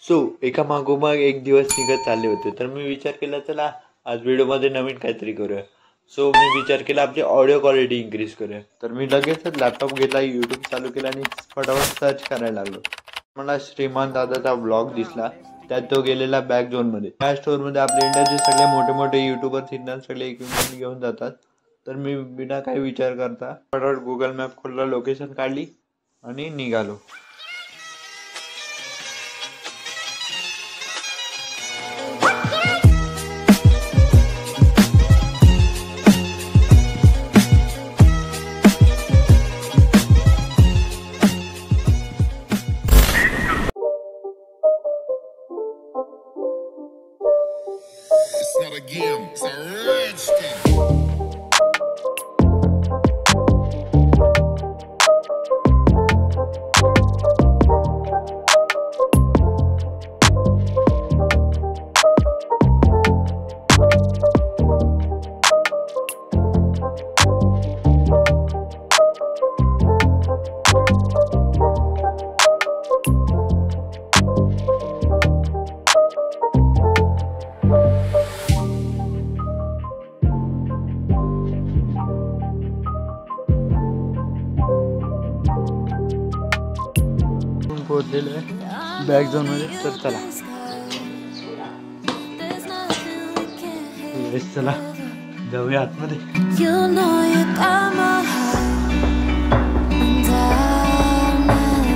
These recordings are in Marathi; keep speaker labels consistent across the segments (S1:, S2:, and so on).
S1: एका मागोमाग एक दिवस निघत चालले होते, तर मी विचार केला चला आज व्हिडिओमध्ये नवीन काहीतरी करूया. मी विचार केला आपली ऑडिओ क्वालिटी इन्क्रीज करूया. तर मी लगेचच लॅपटॉप घेतला, यूट्यूब चालू केला आणि फटाफट सर्च करायला लागलो. मला श्रीमान दादाचा ब्लॉग दिसला, त्यात तो गेलेला बॅक झोनमध्ये. त्या स्टोअरमध्ये आपल्या इंडियाचे सगळे मोठे मोठे यूट्यूबर तिथं सगळे इक्विपमेंट घेऊन जातात. तर मी बिना काही विचार करता फटाफट गुगल मॅप खोलला, लोकेशन काढली आणि निघालो.
S2: It's not a game, it's a rich thing.
S1: पोहोचलेलो आहे बॅक झोन मध्ये. तर चला चला जाऊया आतमध्ये.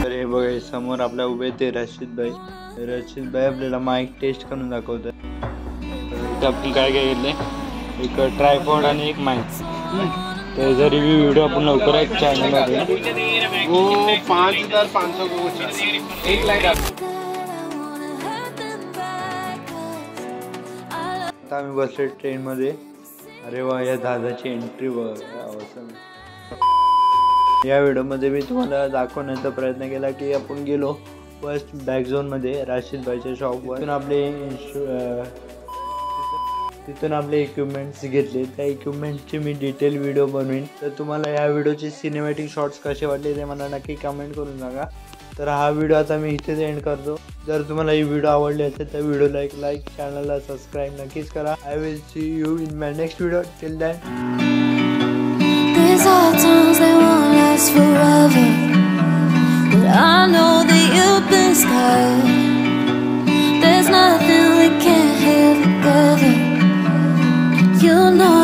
S1: तर हे बघा समोर आपल्या उभे ते रशीद भाई आपल्याला माईक टेस्ट करून दाखवतात. आपण काय काय घेतलंय, एक ट्रायपॉड आणि एक माईक. त्याचा रिव्ह्यू व्हिडिओ आपण लवकरच चॅनलमध्ये.
S3: वो 5500 को एक लाइट.
S1: आता आम्ही बसले ट्रेनमध्ये. अरे वा, या दादाची एंट्री बघा. या व्हिडिओमध्ये मी तुम्हाला दाखवण्याचा प्रयत्न केला की आपण गेलो फर्स्ट बॅक झोनमध्ये राशीद भाईच्या शॉपवर. तिथून आपले इक्विपमेंट्स घेतले. त्या इक्विपमेंटची मी डिटेल व्हिडिओ बनवेन. तर तुम्हाला या व्हिडिओचे सिनेमॅटिक शॉट्स कसे वाटले ते मला नक्की कमेंट करून सांगा. तर हा व्हिडिओ आता मी इथेच एंड करतो. जर तुम्हाला ही व्हिडिओ आवडली असेल तर व्हिडिओ लाईक चॅनलला सबस्क्राईब नक्कीच करा. I will see you in my next video. Till then.
S4: These are times they won't last forever, but I know that you've been scarred. There's nothing we can't heal together. You know